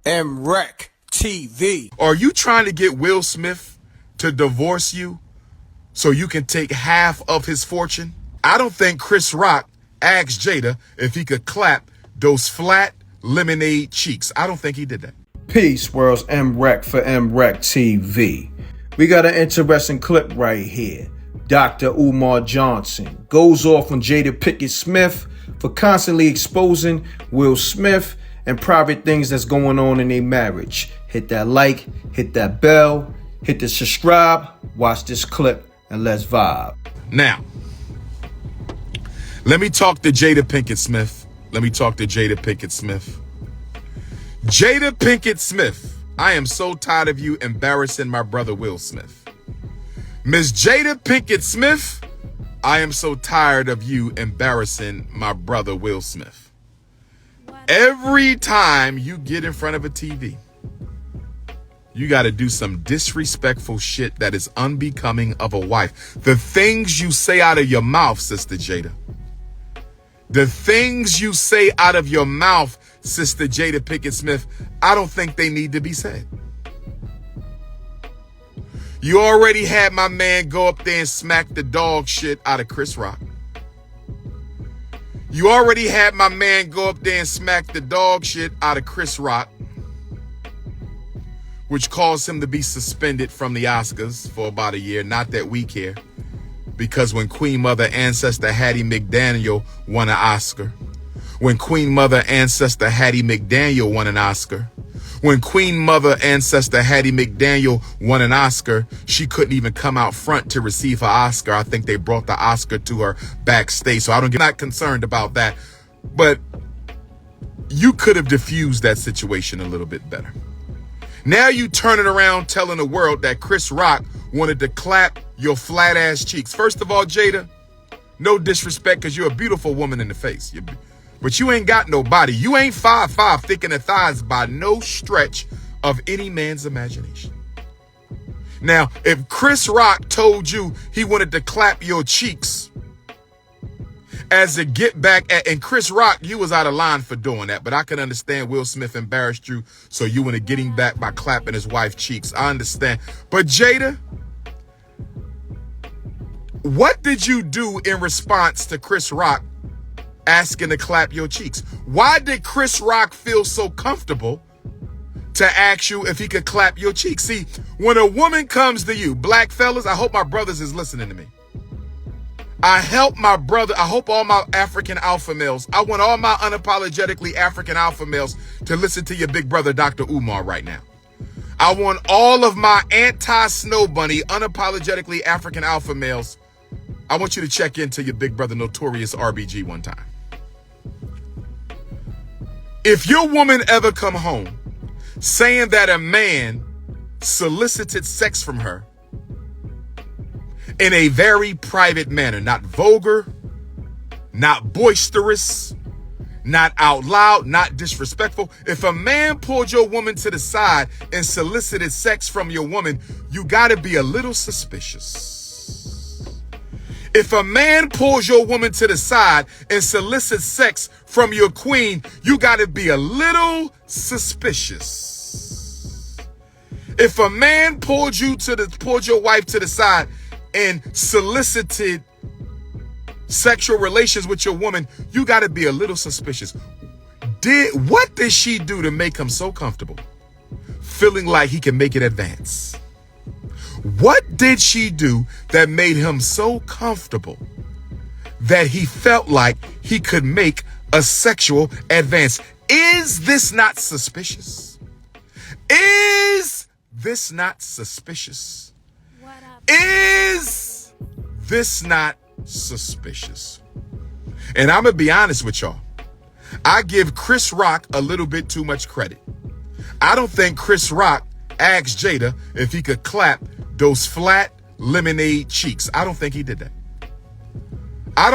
MREC TV. Are you trying to get Will Smith to divorce you so you can take half of his fortune? I don't think Chris Rock asked Jada if he could clap those flat lemonade cheeks. I don't think he did that. Peace, world's MREC for MREC TV. We got an interesting clip right here. Dr. Umar Johnson goes off on Jada Pinkett Smith for constantly exposing Will Smith and private things that's going on in their marriage. Hit that like, hit that bell, hit the subscribe, watch this clip, and let's vibe. Now, let me talk to Jada Pinkett Smith. Jada Pinkett Smith, I am so tired of you embarrassing my brother Will Smith. Miss Jada Pinkett Smith, I am so tired of you embarrassing my brother Will Smith. Every time you get in front of a TV, you got to do some disrespectful shit that is unbecoming of a wife. The things you say out of your mouth, Sister Jada. The things you say out of your mouth, Sister Jada Pinkett Smith, I don't think they need to be said. You already had my man go up there and smack the dog shit out of Chris Rock. You already had my man go up there and smack the dog shit out of Chris Rock, which caused him to be suspended from the Oscars for about a year. Not that we care, because when Queen Mother Ancestor Hattie McDaniel won an Oscar, when Queen Mother Ancestor Hattie McDaniel won an Oscar, when Queen Mother Ancestor Hattie McDaniel won an Oscar, she couldn't even come out front to receive her Oscar. I think they brought the Oscar to her backstage. So I'm not concerned about that. But you could have diffused that situation a little bit better. Now you turning around telling the world that Chris Rock wanted to clap your flat ass cheeks. First of all, Jada, no disrespect, because you're a beautiful woman in the face. But you ain't got no body. You ain't 5'5", thick in the thighs by no stretch of any man's imagination. Now, if Chris Rock told you he wanted to clap your cheeks as a get back at, and Chris Rock, you was out of line for doing that, but I can understand Will Smith embarrassed you, so you want to get him back by clapping his wife's cheeks. I understand. But Jada, what did you do in response to Chris Rock asking to clap your cheeks? Why did Chris Rock feel so comfortable to ask you if he could clap your cheeks? See, when a woman comes to you, black fellas, I hope my brothers is listening to me. I hope all my African alpha males, I want all my unapologetically African alpha males to listen to your big brother, Dr. Umar, right now. I want all of my anti-snow bunny, unapologetically African alpha males, I want you to check into your big brother, Notorious RBG, one time. If your woman ever come home saying that a man solicited sex from her in a very private manner, not vulgar, not boisterous, not out loud, not disrespectful. If a man pulled your woman to the side and solicited sex from your woman, you gotta be a little suspicious. If a man pulls your woman to the side and solicits sex from your queen, you got to be a little suspicious. If a man pulled your wife to the side and solicited sexual relations with your woman, you got to be a little suspicious. What did she do to make him so comfortable, feeling like he can make it advance? What did she do that made him so comfortable that he felt like he could make a sexual advance? Is this not suspicious? Is this not suspicious? Is this not suspicious? And I'm going to be honest with y'all. I give Chris Rock a little bit too much credit. I don't think Chris Rock asked Jada if he could clap those flat lemonade cheeks. I don't think he did that. I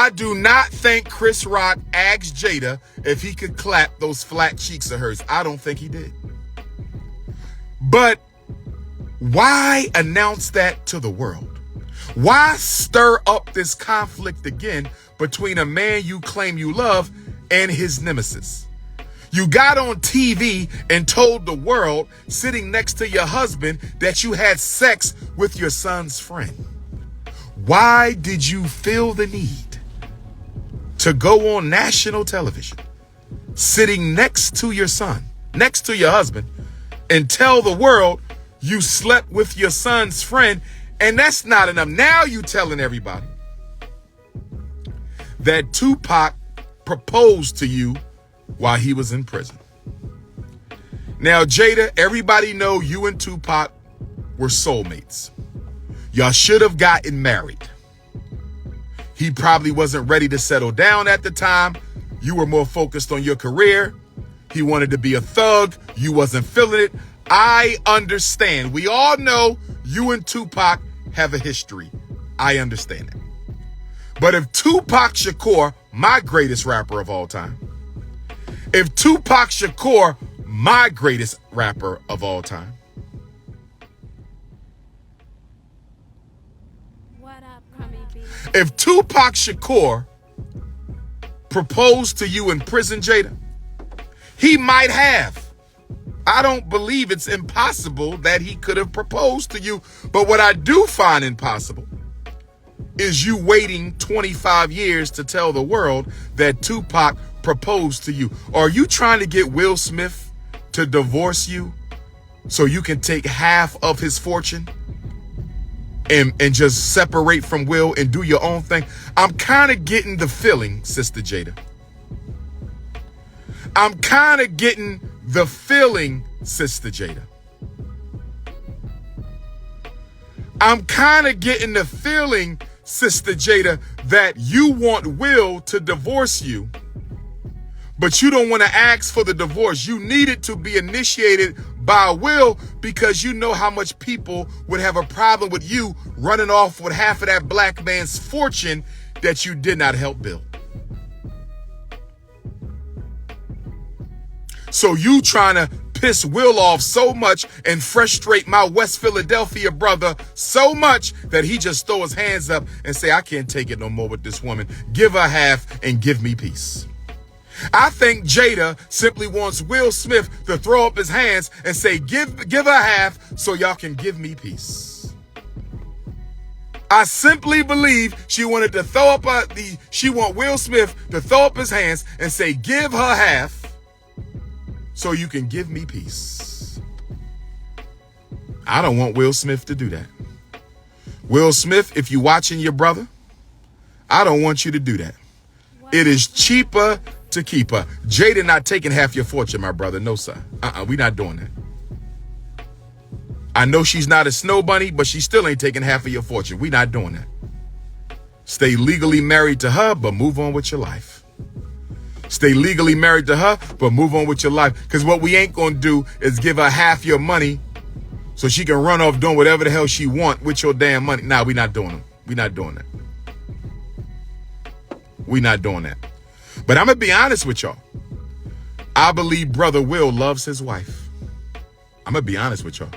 do not think Chris Rock asked Jada if he could clap those flat cheeks of hers. I don't think he did. But why announce that to the world? Why stir up this conflict again between a man you claim you love and his nemesis? You got on TV and told the world, sitting next to your husband, that you had sex with your son's friend. Why did you feel the need to go on national television, sitting next to your son, next to your husband, and tell the world you slept with your son's friend? And that's not enough. Now you telling everybody that Tupac proposed to you while he was in prison. Now, Jada, everybody know you and Tupac were soulmates. Y'all should have gotten married. He probably wasn't ready to settle down at the time. You were more focused on your career. He wanted to be a thug. You wasn't feeling it. I understand. We all know you and Tupac have a history. I understand it. But if Tupac Shakur, my greatest rapper of all time, if Tupac Shakur, my greatest rapper of all time, if Tupac Shakur proposed to you in prison, Jada, he might have. I don't believe it's impossible that he could have proposed to you. But what I do find impossible is you waiting 25 years to tell the world that Tupac proposed to you. Are you trying to get Will Smith to divorce you so you can take half of his fortune and just separate from Will and do your own thing? I'm kind of getting the feeling, Sister Jada. I'm kind of getting the feeling, Sister Jada. I'm kind of getting the feeling, Sister Jada, that you want Will to divorce you, but you don't want to ask for the divorce. You need it to be initiated by Will because you know how much people would have a problem with you running off with half of that black man's fortune that you did not help build. So you trying to piss Will off so much and frustrate my West Philadelphia brother so much that he just throw his hands up and say, I can't take it no more with this woman. Give her half and give me peace. I think Jada simply wants Will Smith to throw up his hands and say, give her half so y'all can give me peace. I simply believe she wanted to throw up she want Will Smith to throw up his hands and say, give her half so you can give me peace. I don't want Will Smith to do that. Will Smith, if you're watching your brother, I don't want you to do that. It is cheaper to keep her. Jada not taking half your fortune, my brother. No, sir. We not doing that. I know she's not a snow bunny, but she still ain't taking half of your fortune. We not doing that. Stay legally married to her, but move on with your life. Stay legally married to her, but move on with your life. Because what we ain't going to do is give her half your money so she can run off doing whatever the hell she want with your damn money. Nah, we not doing it. We not doing that. We not doing that. But I'm going to be honest with y'all. I believe Brother Will loves his wife. I'm going to be honest with y'all.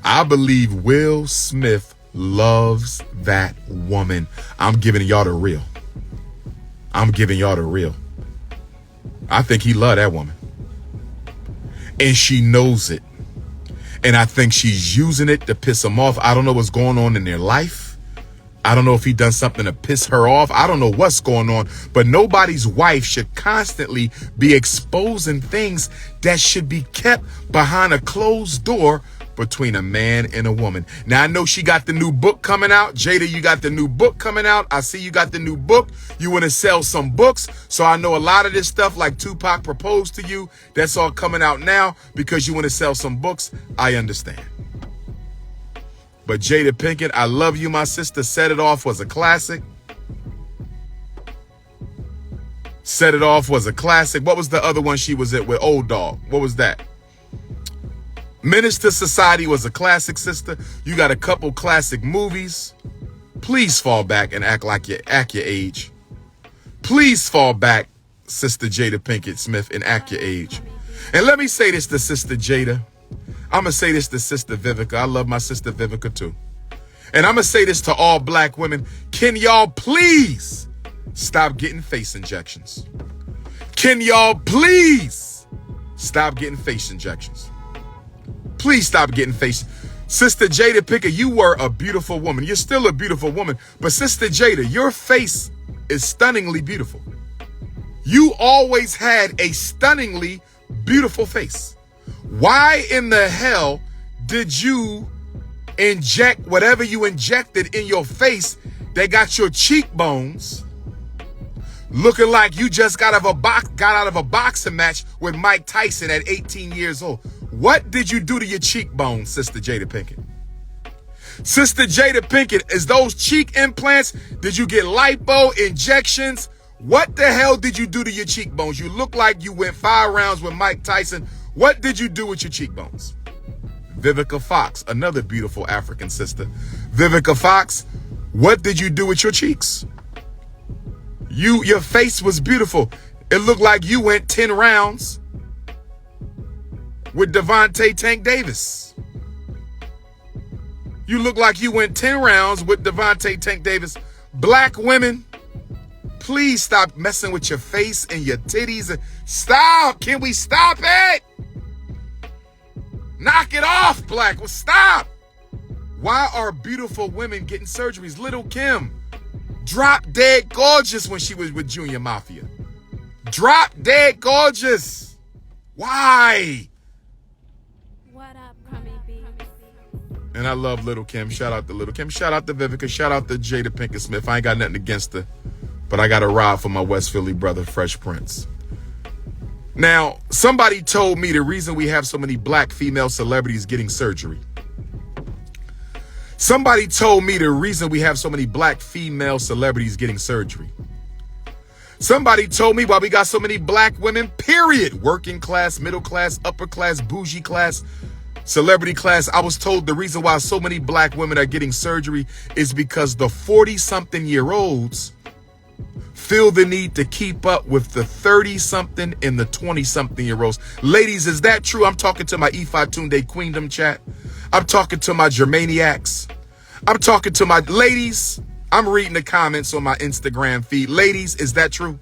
I believe Will Smith loves that woman. I'm giving y'all the real. I'm giving y'all the real. I think he loved that woman. And she knows it. And I think she's using it to piss him off. I don't know what's going on in their life. I don't know if he done something to piss her off. I don't know what's going on. But nobody's wife should constantly be exposing things that should be kept behind a closed door between a man and a woman. Now, I know she got the new book coming out. Jada, you got the new book coming out. I see you got the new book. You want to sell some books. So I know a lot of this stuff, like Tupac proposed to you, that's all coming out now because you want to sell some books. I understand. But Jada Pinkett, I love you, my sister. Set It Off was a classic. Set It Off was a classic. What was the other one she was at with Old Dog? What was that? Minister Society was a classic, sister. You got a couple classic movies. Please fall back and act like you're at your age. Please fall back, Sister Jada Pinkett Smith, and act your age. And let me say this to Sister Jada. I'm going to say this to Sister Vivica. I love my Sister Vivica too. And I'm going to say this to all black women. Can y'all please stop getting face injections? Can y'all please stop getting face injections? Please stop getting face. Sister Jada Pinkett, you were a beautiful woman. You're still a beautiful woman. But Sister Jada, your face is stunningly beautiful. You always had a stunningly beautiful face. Why in the hell did you inject whatever you injected in your face that got your cheekbones looking like you just got out of a boxing match with Mike Tyson at 18 years old? What did you do to your cheekbones, Sister Jada Pinkett? Sister Jada Pinkett, is those cheek implants? Did you get lipo injections? What the hell did you do to your cheekbones? You look like you went 5 rounds with Mike Tyson. What did you do with your cheekbones? Vivica Fox, another beautiful African sister. Vivica Fox, what did you do with your cheeks? Your face was beautiful. It looked like you went 10 rounds with Devontae Tank Davis. You look like you went 10 rounds with Devontae Tank Davis. Black women, please stop messing with your face and your titties. Stop. Can we stop it? Knock it off, black. Well, stop. Why are beautiful women getting surgeries? Little Kim, drop dead gorgeous when she was with Junior Mafia. Drop dead gorgeous. Why? What up, Crummy B? And I love Little Kim. Shout out to Little Kim. Shout out to Vivica. Shout out to Jada Pinkett Smith. I ain't got nothing against her, but I got a ride for my West Philly brother, Fresh Prince. Now, somebody told me the reason we have so many black female celebrities getting surgery. Somebody told me the reason we have so many black female celebrities getting surgery. Somebody told me why we got so many black women, period. Working class, middle class, upper class, bougie class, celebrity class. I was told the reason why so many black women are getting surgery is because the 40-something-year-olds feel the need to keep up with the 30-something and the 20-something-year-olds. Ladies, is that true? I'm talking to my Ifa Tunde Queendom chat. I'm talking to my Germaniacs. I'm talking to my ladies. I'm reading the comments on my Instagram feed. Ladies, is that true?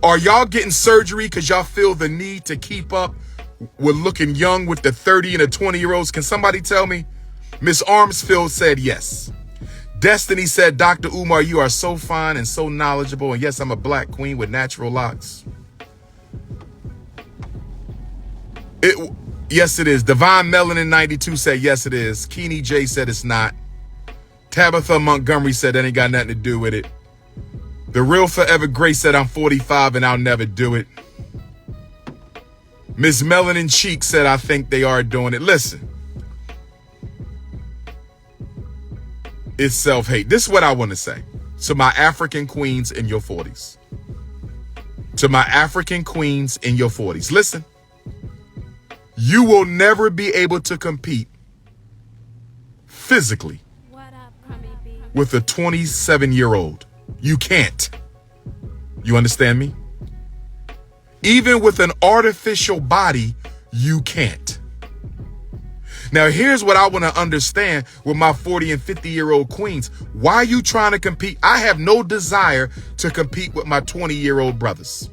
Are y'all getting surgery because y'all feel the need to keep up with looking young with the 30 and the 20-year-olds? Can somebody tell me? Miss Armsfield said yes. Destiny said, Dr. Umar, you are so fine and so knowledgeable. And yes, I'm a black queen with natural locks. Yes, it is. Divine Melanin 92 said, yes, it is. Keeney J said it's not. Tabitha Montgomery said that ain't got nothing to do with it. The Real Forever Grace said I'm 45 and I'll never do it. Miss Melanin Cheek said I think they are doing it. Listen. It's self-hate. This is what I want to say to my African queens in your 40s. To my African queens in your 40s. Listen, you will never be able to compete physically with a 27-year-old. You can't. You understand me? Even with an artificial body, you can't. Now, here's what I want to understand with my 40 and 50-year-old queens. Why are you trying to compete? I have no desire to compete with my 20-year-old brothers.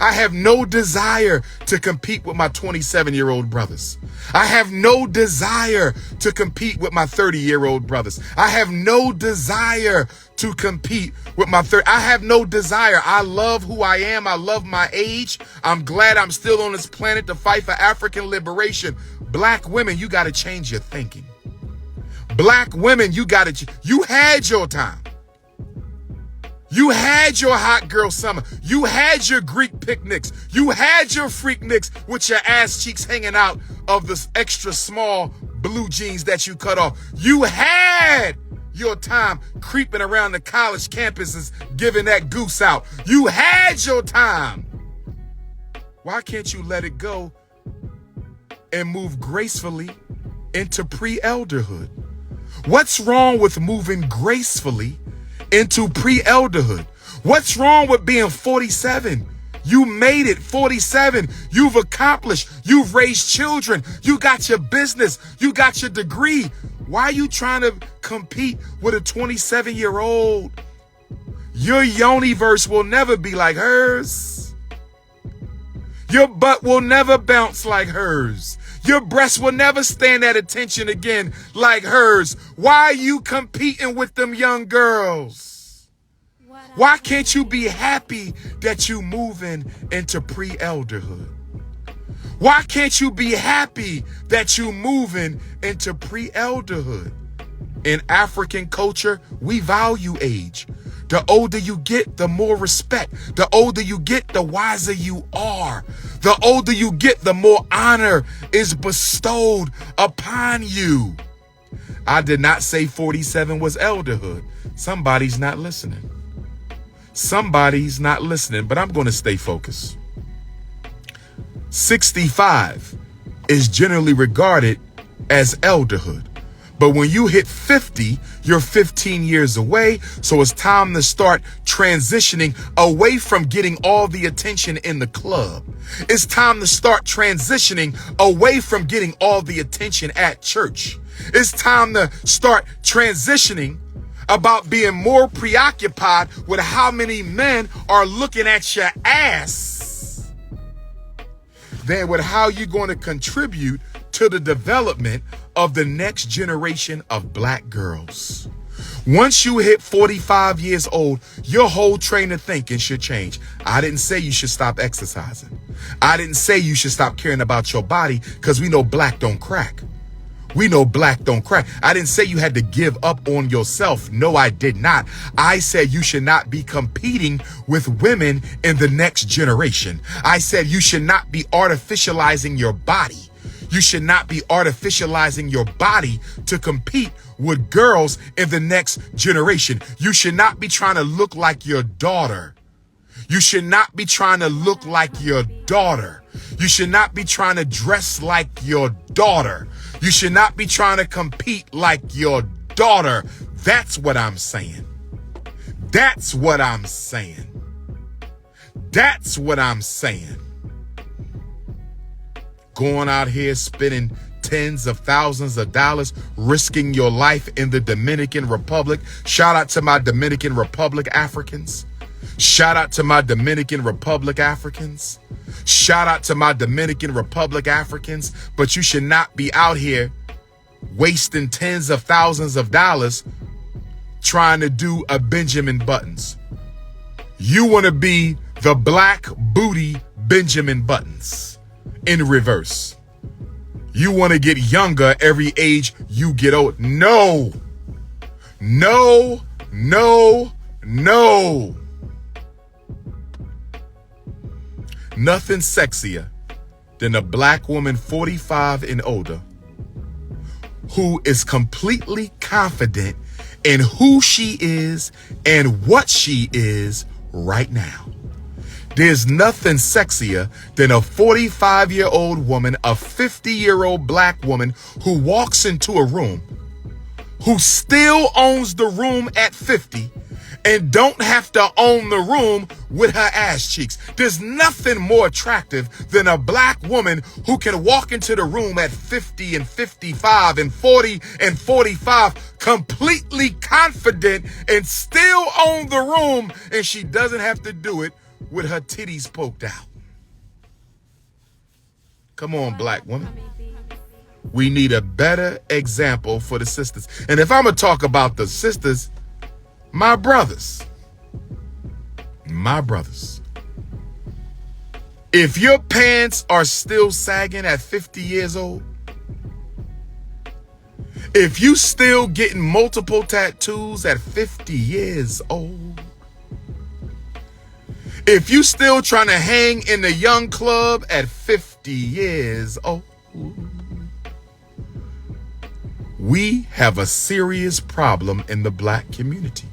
I have no desire to compete with my 27-year-old brothers. I have no desire to compete with my 30-year-old brothers. I have no desire to compete with my I have no desire. I love who I am. I love my age. I'm glad I'm still on this planet to fight for African liberation. Black women, you got to change your thinking. Black women, you had your time. You had your hot girl summer. You had your Greek picnics. You had your freak nicks with your ass cheeks hanging out of the extra small blue jeans that you cut off. You had your time creeping around the college campuses giving that goose out. You had your time. Why can't you let it go and move gracefully into pre-elderhood? What's wrong with moving gracefully into pre-elderhood? What's wrong with being 47? You made it. 47. You've accomplished. You've raised children. You got your business. You got your degree. Why are you trying to compete with a 27-year-old? Your yoni verse will never be like hers. Your butt will never bounce like hers. Your breasts will never stand at attention again like hers. Why are you competing with them young girls? Why can't you be happy that you moving into pre-elderhood? Why can't you be happy that you moving into pre-elderhood? In African culture, we value age. The older you get, the more respect. The older you get, the wiser you are. The older you get, the more honor is bestowed upon you. I did not say 47 was elderhood. Somebody's not listening. Somebody's not listening, but I'm going to stay focused. 65 is generally regarded as elderhood. But when you hit 50, you're 15 years away. So it's time to start transitioning away from getting all the attention in the club. It's time to start transitioning away from getting all the attention at church. It's time to start transitioning about being more preoccupied with how many men are looking at your ass than with how you're going to contribute to the development of the next generation of black girls. Once you hit 45 years old, your whole train of thinking should change. I didn't say you should stop exercising. I didn't say you should stop caring about your body, because we know black don't crack. We know black don't crack. I didn't say you had to give up on yourself. No, I did not. I said you should not be competing with women in the next generation. I said you should not be artificializing your body. You should not be artificializing your body to compete with girls in the next generation. You should not be trying to look like your daughter. You should not be trying to look like your daughter. You should not be trying to dress like your daughter. You should not be trying to compete like your daughter. That's what I'm saying. That's what I'm saying. That's what I'm saying. Going out here spending tens of thousands of dollars, risking your life in the Dominican Republic. Shout out to my Dominican Republic Africans. Shout out to my Dominican Republic Africans. Shout out to my Dominican Republic Africans. But you should not be out here wasting tens of thousands of dollars trying to do a Benjamin Buttons. You want to be the black booty Benjamin Buttons in reverse. You want to get younger every age you get old. No, no, no, no. Nothing sexier than a black woman 45 and older who is completely confident in who she is and what she is right now. There's nothing sexier than a 45-year-old woman, a 50-year-old black woman who walks into a room, who still owns the room at 50 and don't have to own the room with her ass cheeks. There's nothing more attractive than a black woman who can walk into the room at 50 and 55 and 40 and 45 completely confident and still own the room, and she doesn't have to do it with her titties poked out. Come on, black woman. We need a better example for the sisters. And if I'm going to talk about the sisters, my brothers. If your pants are still sagging at 50 years old, if you still getting multiple tattoos at 50 years old, if you still trying to hang in the young club at 50 years old, we have a serious problem in the black community.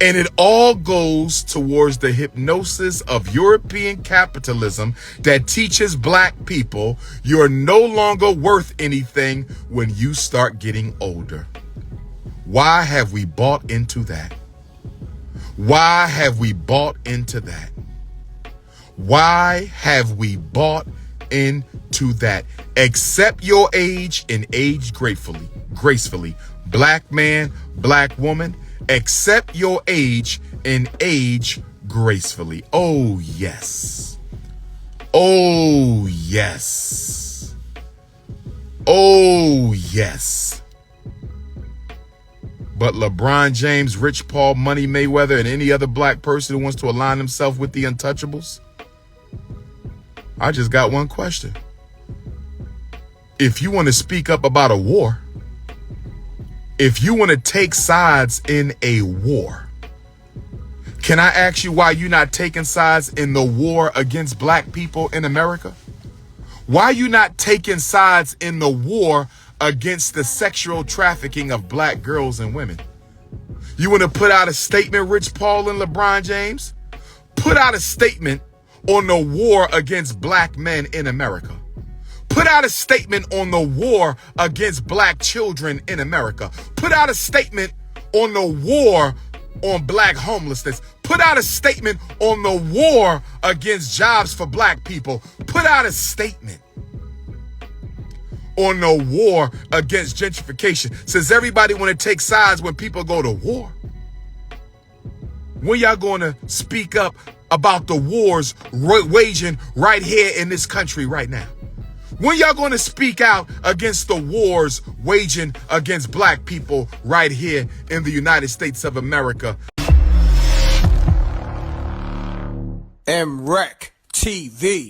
And it all goes towards the hypnosis of European capitalism that teaches black people you're no longer worth anything when you start getting older. Why have we bought into that? Why have we bought into that? Why have we bought into that? Accept your age and age gracefully. Black man, black woman, accept your age and age gracefully. Oh, yes. Oh, yes. Oh, yes. But LeBron James, Rich Paul, Money Mayweather, and any other black person who wants to align himself with the untouchables, I just got one question. If you want to speak up about a war, if you want to take sides in a war, can I ask you why you're not taking sides in the war against black people in America? Why you not taking sides in the war against the sexual trafficking of black girls and women? You want to put out a statement, Rich Paul and LeBron James? Put out a statement on the war against black men in America. Put out a statement on the war against black children in America. Put out a statement on the war on black homelessness. Put out a statement on the war against jobs for black people. Put out a statement on the war against gentrification. Since everybody want to take sides when people go to war, when y'all going to speak up about the wars waging right here in this country right now? When y'all going to speak out against the wars waging against black people right here in the United States of America? MREC TV.